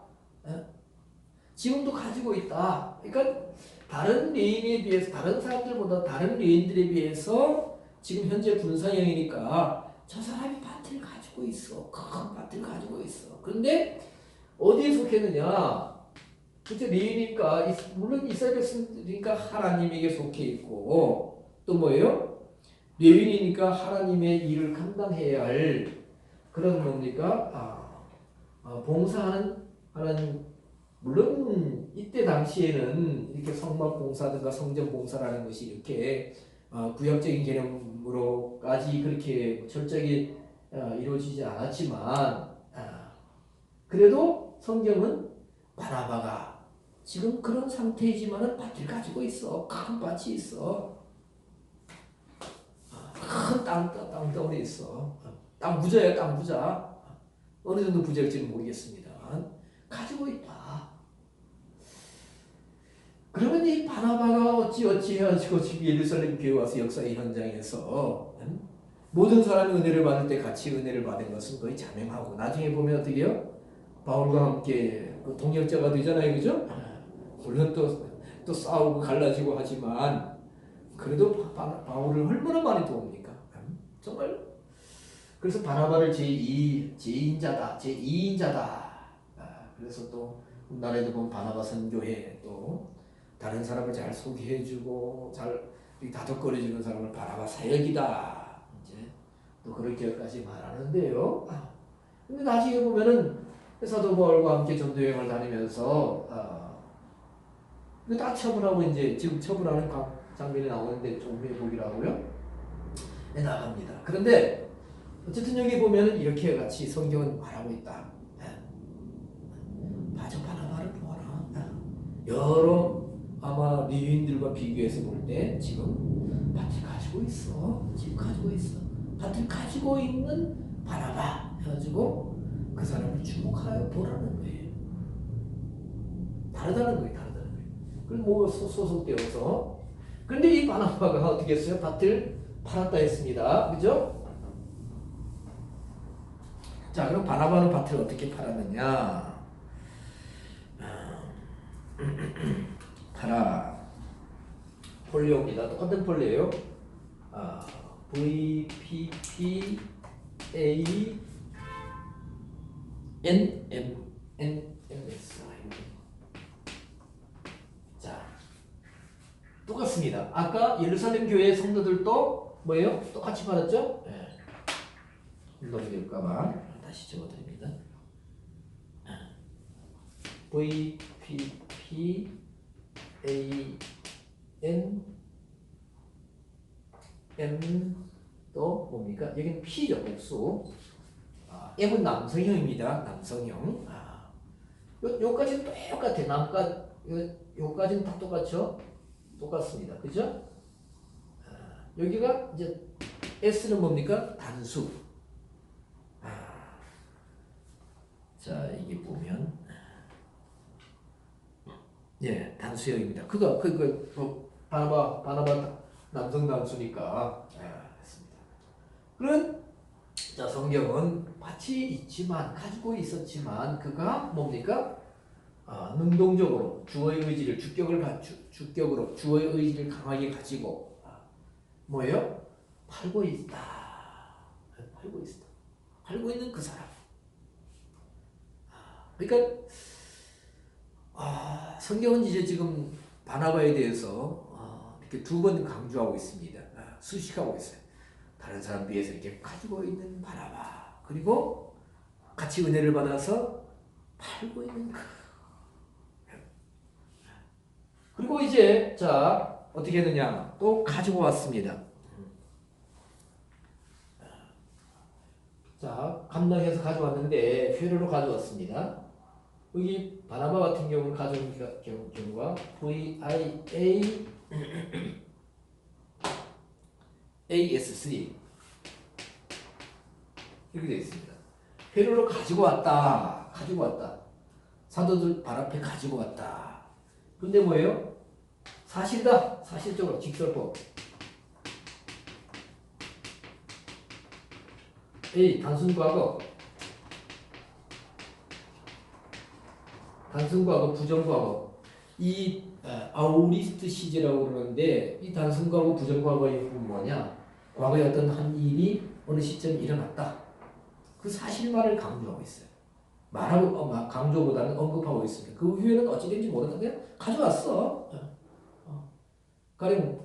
지금도 가지고 있다. 그러니까 다른 레인에 비해서, 다른 사람들보다 다른 레인들에 비해서 지금 현재 분사형이니까 저 사람이 밭을 가지고 있어. 큰 밭을 가지고 있어. 그런데 어디에 속했느냐? 그쵸, 레인이니까 물론 이스라엘 백성이니까 하나님에게 속해 있고, 또 뭐예요? 레위인이니까 하나님의 일을 감당해야 할 그런 뭡니까? 봉사하는 하나님. 물론 이때 당시에는 이렇게 성막 봉사든가 성전 봉사라는 것이 이렇게 구약적인 개념으로까지 그렇게 철저하게 이루어지지 않았지만, 그래도 성경은 바나바가 지금 그런 상태이지만은 밭을 가지고 있어. 큰 밭이 있어. 큰 땅덩어리 있어. 땅 부자야, 땅 부자. 어느 정도 부자일지는 모르겠습니다만 가지고 있다. 그러면 이 바나바가 어찌 해가지고 지금 예루살렘 교회 와서 역사의 현장에서 모든 사람이 은혜를 받을 때 같이 은혜를 받은 것은 거의 자명하고, 나중에 보면 어떻게 해요? 바울과 함께 그 동역자가 되잖아요, 그죠? 물론 또 싸우고 갈라지고 하지만 그래도 바울을 얼마나 많이 도웁니까? 정말. 그래서 바나바를 제2인자다. 그래서 또 우리나라에도 보면 바나바 선교회, 또 다른 사람을 잘 소개해주고 잘 다독거려주는 사람을 바나바 사역이다. 이제 또 그렇게까지 말하는데요. 근데 나중에 보면은 사도 바울과 함께 전도여행을 다니면서 다 처분하고, 이제 지금 처분하는 장면이 나오는데 좀 후에 보기라고요. 네, 나갑니다. 그런데 어쨌든 여기 보면은 이렇게 같이 성경은 말하고 있다. 저 바나바를 보아라. 여러 아마 레위인들과 비교해서 볼 때 지금 밭을 가지고 있어. 지금 가지고 있어. 밭을 가지고 있는 바나바 해가지고 그 사람을 주목하여 보라는 거예요. 다르다는 거예요. 그리고 뭐 소속되어서. 그런데 이 바나바가 어떻게 했어요? 밭을 팔았다 했습니다. 그죠? 자, 그럼 바나바는 밭을 어떻게 팔았느냐? 팔아. 폴리오입니다. 똑같은 폴리예요. VPPA NMS. 자, 똑같습니다. 아까 예루살렘 교회 성도들도 뭐예요? 똑같이 받았죠? 네. 넘길까봐 다시 적어드립니다. VPPAN M 또 뭡니까? 여기는 P죠, 복수. M은 남성형입니다. 남성형. 요까지는 똑같아. 요까지는 다 똑같죠? 똑같습니다. 그죠? 여기가 이제 S는 뭡니까? 단수. 자, 이게 보면 예, 단수형입니다. 그거 바나바 남성 단수니까 했습니다. 그런 자, 성경은 밭이 있지만, 가지고 있었지만 그가 뭡니까? 능동적으로 주어의 의지를 주격으로 주어의 의지를 강하게 가지고 뭐예요? 팔고 있다. 팔고 있는 그 사람. 그러니까 성경은 이제 지금 바나바에 대해서 이렇게 두 번 강조하고 있습니다. 수식하고 있어요. 다른 사람 비해서 이렇게 가지고 있는 바라봐. 그리고 같이 은혜를 받아서 팔고 있는 그. 그리고 이제 자 어떻게 했느냐 또 가지고 왔습니다. 자 감당해서 가져왔는데 회로로 가져왔습니다. 여기 바나바 같은 경우는 가져온 경우가 VIA AS3 이렇게 되어 있습니다. 회로로 가지고 왔다. 가지고 왔다. 사도들 발 앞에 가지고 왔다. 근데 뭐예요? 사실이다. 사실적으로 직설법. A. 단순과거. 단순과거, 부정과거. 이 아우리스트 시제라고 그러는데 이 단순과거, 부정과거의 뭐냐? 과거에 어떤 한 일이 어느 시점에 일어났다. 그 사실만을 강조하고 있어요. 말하고 강조보다는 언급하고 있습니다. 그 후에는 어찌 된지 모른다. 그냥 가져왔어. 가령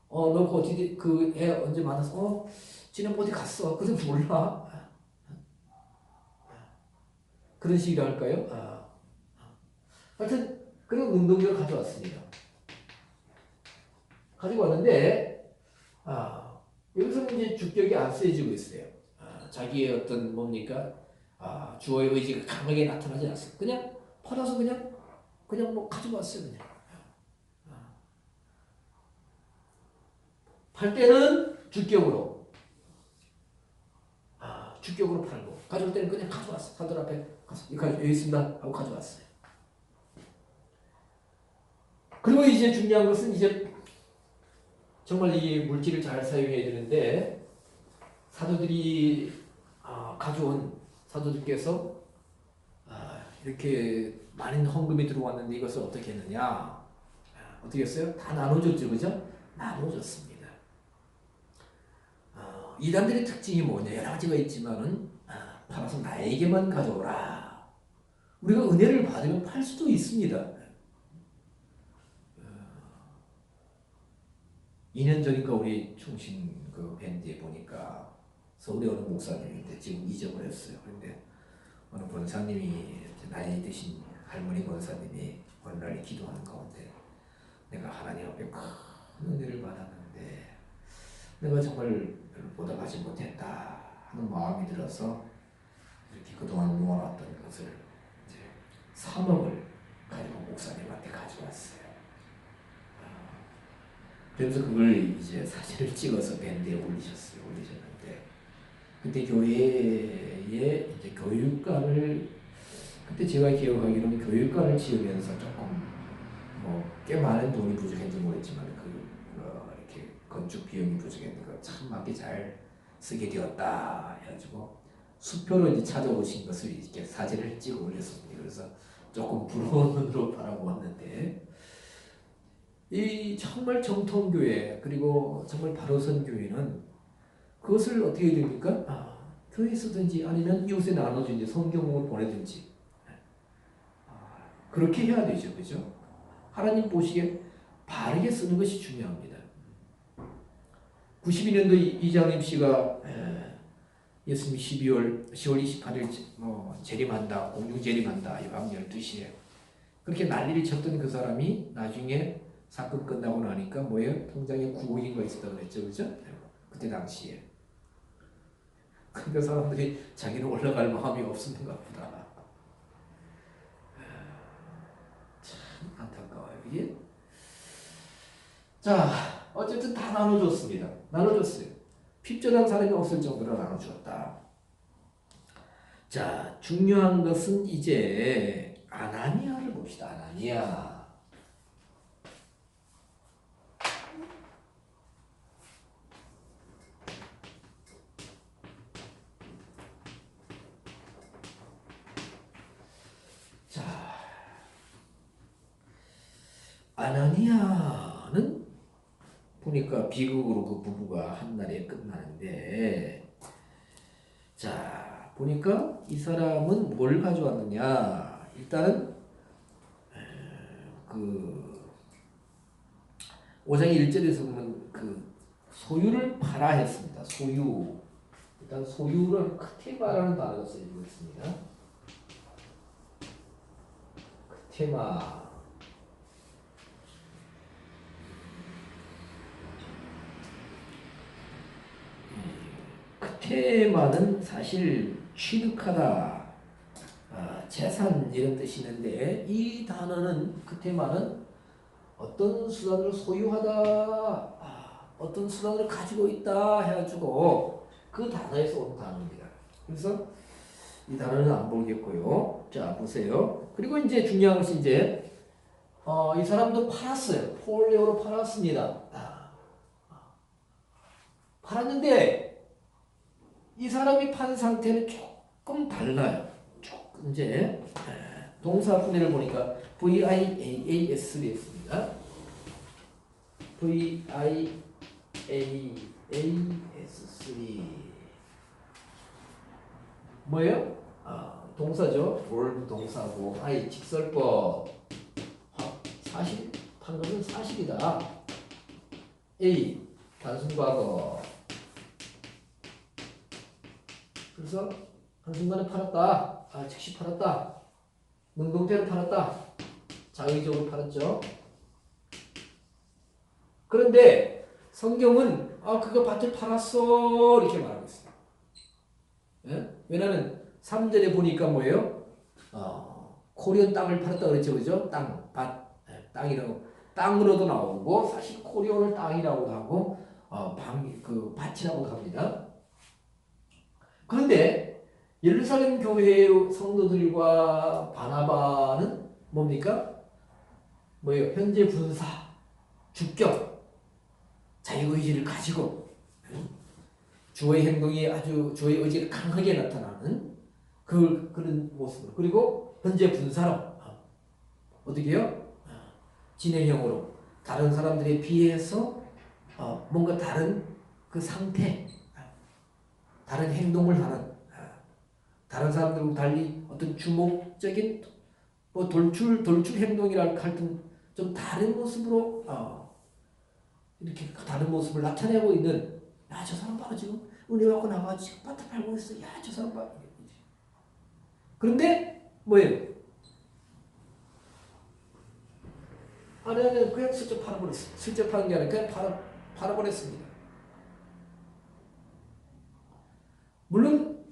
너 어디 그 애 언제 만났어? 지난 어디 갔어? 그래도 몰라. 그런 식으로 할까요? 하여튼 그런 운동기를 가져왔습니다. 가지고 왔는데 여기서는 이제 주격이 안 쓰여지고 있어요. 자기의 어떤 뭡니까? 주어의 의지가 강하게 나타나지 않습니다. 그냥 퍼져서 그냥 뭐 가지고 왔어요. 그냥. 팔 때는 주격으로 주격으로 팔고 가져올 때는 그냥 가져왔어. 사들 앞에 가서 여기 있습니다 하고 가져왔어요. 그리고 이제 중요한 것은 이제 정말 이 물질을 잘 사용해야 되는데 사도들이 가져온 사도들께서 이렇게 많은 헌금이 들어왔는데 이것을 어떻게 했느냐? 어떻게 했어요? 다 나눠줬죠, 그죠? 나눠줬습니다. 이단들의 특징이 뭐냐? 여러 가지가 있지만은 팔아서 나에게만 가져오라. 우리가 은혜를 받으면 팔 수도 있습니다. 2년 전인가 우리 충신 그 밴드에 보니까 서울에 어느 목사님인데 지금 잊어버렸어요. 그런데 어느 권사님이 나이 드신 할머니 권사님이 어느 날 기도하는 가운데 내가 하나님 앞에 큰 은혜를 받았는데 내가 정말 보답하지 못했다 하는 마음이 들어서 이렇게 그동안 모아놨던 것을 이제 3억을 가지고 목사님한테 가져왔어요. 그래서 그걸 이제 사진을 찍어서 밴드에 올리셨는데 그때 교회에 이제 교육관을 그때 제가 기억하기로는 교육관을 지으면서 조금 뭐 꽤 많은 돈이 부족했는지 모르겠지만 이렇게 건축 비용이 부족했는데 참 맞게 잘 쓰게 되었다 해가지고 수표로 이제 찾아오신 것을 이렇게 사진을 찍어 올렸습니다. 그래서 조금 부러운 눈으로 바라보았는데 이 정말 정통교회 그리고 정말 바로선 교회는 그것을 어떻게 해야 됩니까? 교회에 쓰든지 아니면 이웃에 나눠주든지 성경을 보내든지 그렇게 해야 되죠. 그죠? 하나님 보시기에 바르게 쓰는 것이 중요합니다. 92년도 이장림 씨가 예수님 10월 28일 재림한다, 공중 재림한다, 밤 12시에 그렇게 난리를 쳤던 그 사람이 나중에 사건 끝나고 나니까 뭐예요? 통장에 9억인가 있었다고 그랬죠, 그죠? 그때 당시에. 그러니까 사람들이 자기는 올라갈 마음이 없었는가 보다. 참 안타까워요, 이게. 자, 어쨌든 다 나눠줬습니다. 나눠줬어요. 핍절한 사람이 없을 정도로 나눠주었다. 자, 중요한 것은 이제 아나니아를 봅시다. 아나니아. 자, 아나니아는 보니까 비극으로 그 부부가 한 날에 끝나는데, 자, 보니까 이 사람은 뭘 가져왔느냐? 일단은 그 5장 1절에서 보면 그 소유를 팔아 했습니다. 소유. 일단 소유를 크테마라는 단어가 쓰여지고 있습니다. 크테마. 크테마는 사실 취득하다, 재산 이런 뜻이 있는데 이 단어는 크테마는 어떤 수단을 소유하다, 어떤 수단을 가지고 있다 해가지고 그 단어에서 온 단어입니다. 그래서 이 단어는 안 보겠고요. 자 보세요. 그리고 이제 중요한 것이 이제 이 사람도 팔았어요. 폴리오로 팔았습니다. 팔았는데 이 사람이 판 상태는 조금 달라요. 조금 이제 동사 분해를 보니까 VIAAS였습니다. VIAAS3 뭐예요? 동사죠. verb 동사고 I 직설법. 사실 판 것은 사실이다. A 단순 과거. 그래서 한순간에 팔았다. 즉시 팔았다. 능동태로 팔았다. 자의적으로 팔았죠. 그런데 성경은 그거 밭을 팔았어 이렇게 말하고 있어요. 예? 왜냐하면 3절에 보니까 뭐예요? 코리온 땅을 팔았다 그랬죠, 그죠? 땅, 밭, 땅이라고 땅으로도 나오고 사실 코리온을 땅이라고도 하고 그 밭이라고 합니다. 그런데 예루살렘 교회의 성도들과 바나바는 뭡니까? 뭐예요? 현재 분사, 주격, 자유의지를 가지고 주의 행동이 아주 주의 의지가 강하게 나타나는 그런 모습으로, 그리고 현재 분사로 어떻게 해요? 진행형으로 다른 사람들에 비해서 뭔가 다른 그 상태, 다른 행동을 하는, 다른 사람들과 달리 어떤 주목적인 돌출 행동이랄까 하여튼 좀 다른 모습으로 이렇게 다른 모습을 나타내고 있는, 저 사람 봐라 지금 은혜 받고 나가 지금 밭을 팔고 있어. 저 사람 봐. 그런데 뭐예요? 아내는 그냥 슬쩍 팔아버렸어. 슬쩍 파는 게 아니라 그냥 팔아버렸습니다. 물론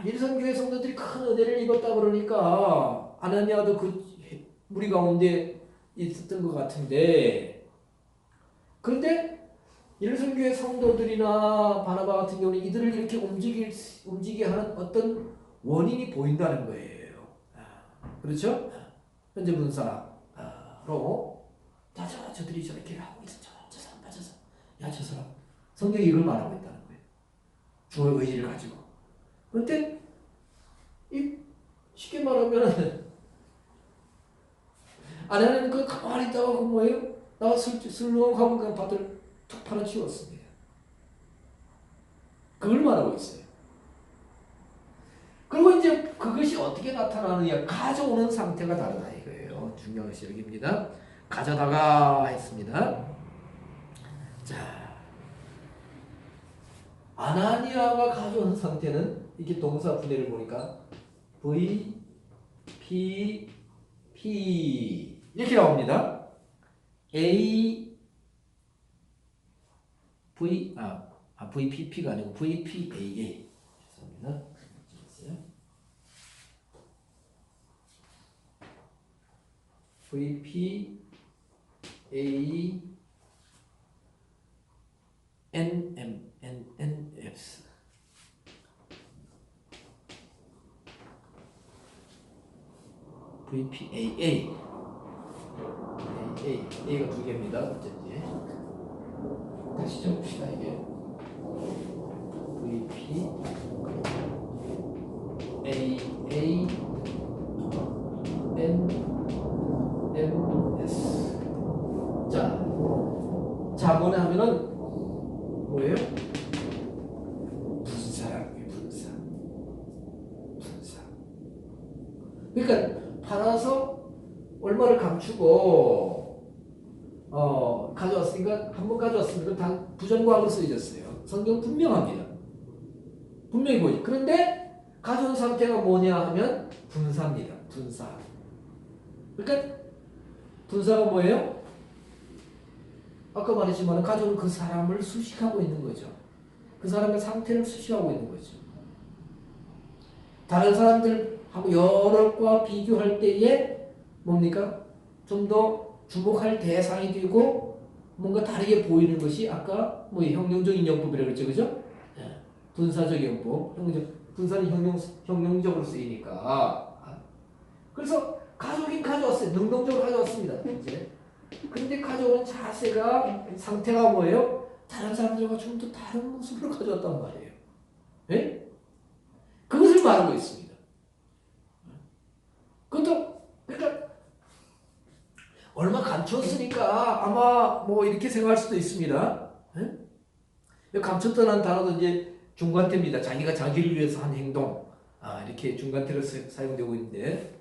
예루살렘 교회 성도들이 큰 은혜를 입었다 그러니까 아나니아도 그 무리 가운데 있었던 것 같은데, 그런데 예루살렘 교회 성도들이나 바나바 같은 경우는 이들을 이렇게 움직이게 하는 어떤 원인이 보인다는 거예요. 그렇죠? 현재 분사로 저들이 저렇게 하고 있어. 저 사람 빠져서 저 사람. 성경이 이걸 말하고 있다는 거예요. 주의 의지를 가지고. 그런데 쉽게 말하면 아내는 그 가만히 있다가 그 뭐예요? 나가 슬렁하고 그냥 밭을 툭 팔아치웠습니다. 그걸 말하고 있어요. 그리고 이제 그것이 어떻게 나타나느냐, 가져오는 상태가 다르다 이거예요. 중요한 것이 여기입니다. 가져다가 했습니다. 자, 아나니아가 가져온 상태는 이렇게 동사 분해를 보니까 V, P, P 이렇게 나옵니다. A, VPP가 아니고 VPAA. 죄송합니다. VPAA NMNNS VPAA A가 두 개입니다. 어쩐지 다시 적읍시다. 이게 VPAA NMS. 자문에 하면은 뭐예요? 분사라고요. 분사. 그러니까 팔아서 얼마를 감추고 가져왔습니다. 가져왔으니까 한 번 가져왔으면 다 부정과학으로 쓰여졌어요. 성경 분명합니다. 분명히 보이죠. 그런데 가져온 상태가 뭐냐 하면 분사입니다. 분사. 그러니까 분사가 뭐예요? 아까 말했지만 가져온 그 사람을 수식하고 있는 거죠. 그 사람의 상태를 수식하고 있는 거죠. 다른 사람들하고 여러과 비교할 때에 뭡니까? 좀 더 주목할 대상이 되고 뭔가 다르게 보이는 것이 아까 뭐 형용적인 용법이라고 그랬죠, 그죠? 예. 분사적 용법, 분사는 형용적으로 쓰이니까. 그래서 가져오긴 가져왔어요. 능동적으로 가져왔습니다. 이제. 그런데 가져오는 자세가 상태가 뭐예요? 다른 사람들과 좀 더 다른 모습으로 가져왔단 말이에요. 예? 그것을 말하고 있습니다. 그것도 그러니까 얼마 감췄으니까 아마 뭐 이렇게 생각할 수도 있습니다. 예? 감췄다는 단어도 이제 중간태입니다. 자기가 자기를 위해서 한 행동. 이렇게 중간태로 사용되고 있는데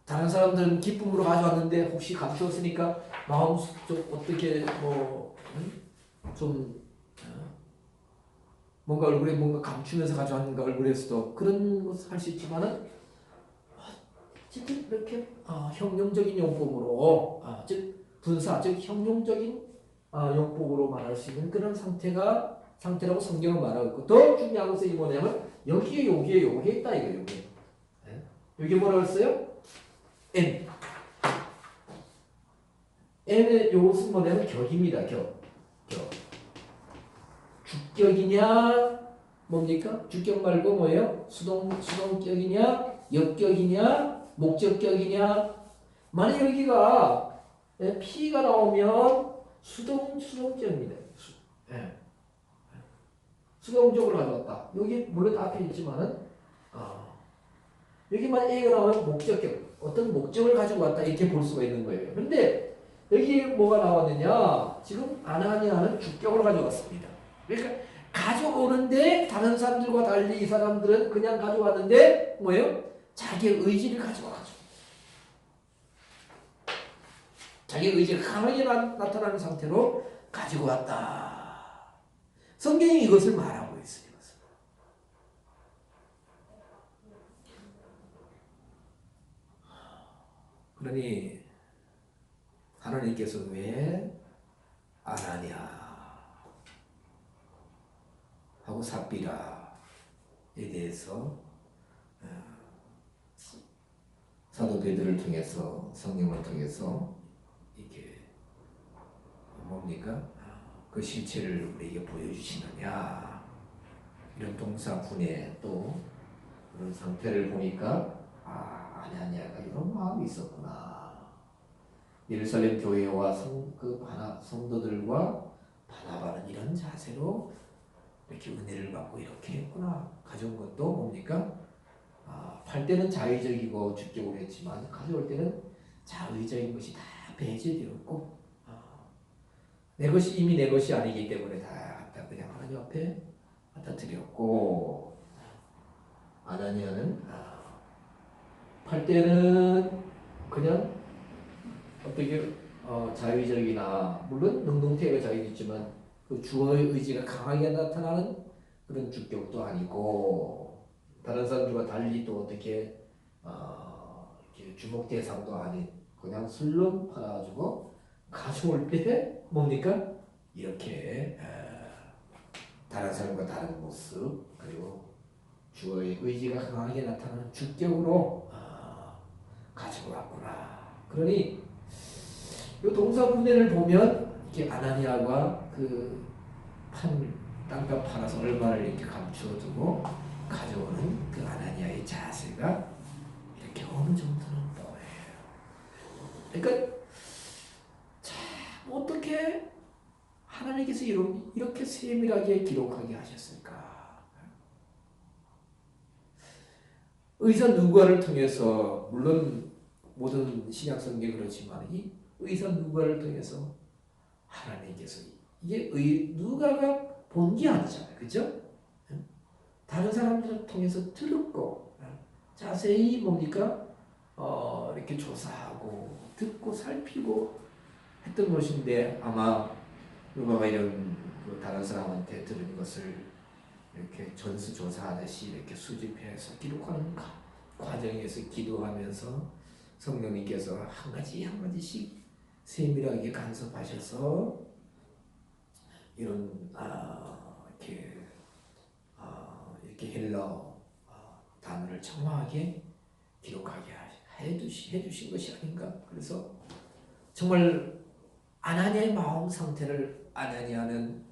다른 사람들은 기쁨으로 가져왔는데 혹시 감추었으니까 마음 좀 어떻게 좀 뭔가 얼굴에 뭔가 감추면서 가져왔는가 얼굴에서도 그런 것을 할 수 있지만은 진짜 이렇게 형용적인 용법으로 즉 분사 즉 형용적인 용법으로 말할 수 있는 그런 상태라고 성경은 말하고 있고 더 중요한 것은 뭐냐면 여기에 요게 있다 이거예요. 요게. 여기 뭐라고 했어요? N. N의 요것은 뭐냐면 격입니다. 격. 주격이냐 뭡니까? 주격 말고 뭐예요? 수동격이냐 역격이냐 목적격이냐. 만약 여기가 P가 나오면 수동격입니다. 수동적으로 가져왔다. 여기 물론 앞에 있지만은 여기만 A가 나오면 목적격. 어떤 목적을 가지고 왔다 이렇게 볼 수가 있는 거예요. 그런데 여기 뭐가 나왔느냐? 지금 아나니아는 주격으로 가져왔습니다. 그러니까 가져오는데 다른 사람들과 달리 이 사람들은 그냥 가져왔는데 뭐예요? 자기의 의지를 가져와가지고 자기의 의지가 강하게 나타나는 상태로 가지고 왔다. 성경이 이것을 말하고 있어요. 그러니 하나님께서 왜 아나니아 하고 삽비라에 대해서 사도 베드로를 통해서 성령을 통해서 이렇게 뭡니까? 그 실체를 우리에게 보여주시느냐 이런 동사분해 또 그런 상태를 보니까 아나니아가 이런 마음이 있었구나. 예루살렘 교회와 성도들과 바나바는 이런 자세로 이렇게 은혜를 받고 이렇게 했구나. 가져온 것도 뭡니까? 팔 때는 자의적이고 주격으로 했지만 가져올 때는 자의적인 것이 다 배제되었고 내 것이 이미 내 것이 아니기 때문에 다 그냥 하나님 앞에 갖다 드렸고 아나니아는 팔 때는 그냥 어떻게 자의적이나 물론 능동태가 자의있지만 그 주어의 의지가 강하게 나타나는 그런 주격도 아니고 다른 사람들과 달리 또 어떻게 이렇게 주목 대상도 아닌 그냥 술렁 팔아가지고 가져올 때 뭡니까? 이렇게 다른 사람과 다른 모습 그리고 주어의 의지가 강하게 나타나는 주격으로 가지고 왔구나. 그러니 이 동사분해를 보면 이렇게 아나니아가 그 땅값 팔아서 얼마를 이렇게 감추어두고 가져오는 그 아나니아의 자세가 이렇게 어느 정도는 보여요. 그러니까 참 어떻게 하나님께서 이렇게 세밀하게 기록하게 하셨을까? 의사 누가를 통해서 물론 모든 신약 성경이 그렇지만 이 의사 누가를 통해서 하나님께서 이게 누가가 본 게 아니잖아요, 그죠? 다른 사람들을 통해서 들었고 자세히 뭡니까 이렇게 조사하고 듣고 살피고 했던 것인데 아마 누가가 이런 그 다른 사람한테 들은 것을 이렇게 전수조사하듯이 이렇게 수집해서 기록하는 과정에서 기도하면서 성령님께서 한 가지 한 가지씩 세밀하게 간섭하셔서 이런 이렇게 헬라어 단어를 정확하게 기록하게 해주신 것이 아닌가. 그래서 정말 아나니아의 마음 상태를, 아나니아는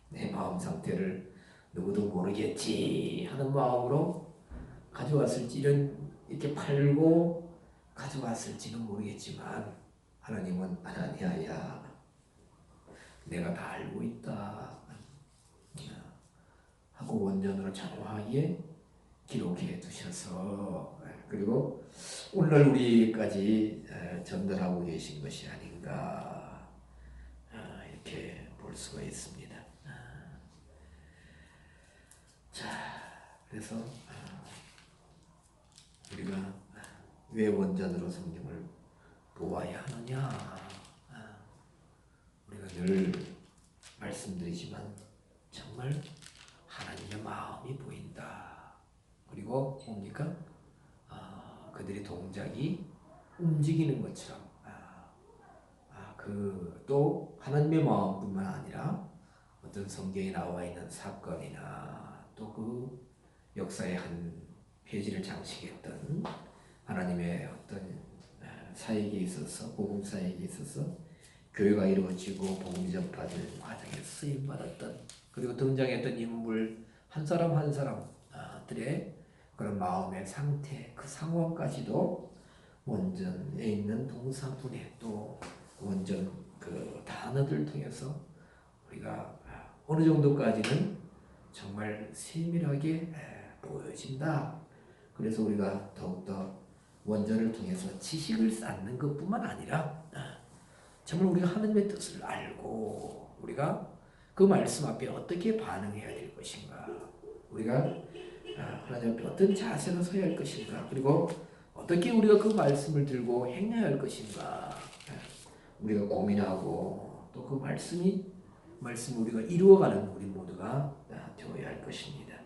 내 마음 상태를 누구도 모르겠지 하는 마음으로 가져왔을지, 이렇게 팔고 가져왔을지는 모르겠지만 하나님은 아나니아야, 내가 다 알고 있다 하고 원전으로 정확하게 기록해 두셔서, 그리고 오늘날 우리까지 전달하고 계신 것이 아닌가 이렇게 볼 수가 있습니다. 자, 그래서 우리가 왜 원전으로 성경을 보아야 하느냐? 우리가 늘 말씀드리지만 정말 하나님의 마음이 보인다. 그리고 뭡니까? 그들의 동작이 움직이는 것처럼 또 하나님의 마음뿐만 아니라 어떤 성경에 나와 있는 사건이나 또 그 역사의 한 페이지를 장식했던 하나님의 어떤 사역에 있어서, 복음 사역에 있어서 교회가 이루어지고 복음 전파될 과정에 쓰임 받았던, 그리고 등장했던 인물 한 사람 한 사람들의 그런 마음의 상태, 그 상황까지도 원전에 있는 동사분해, 또 원전 그 단어들 통해서 우리가 어느 정도까지는 정말 세밀하게 보여진다. 그래서 우리가 더욱더 원전을 통해서 지식을 쌓는 것뿐만 아니라 정말 우리가 하나님의 뜻을 알고 우리가 그 말씀 앞에 어떻게 반응해야 될 것인가, 우리가 하나님 앞에 어떤 자세로 서야 할 것인가, 그리고 어떻게 우리가 그 말씀을 들고 행해야 할 것인가 우리가 고민하고 또 그 말씀을 우리가 이루어가는 우리 모두가 되어야 할 것입니다.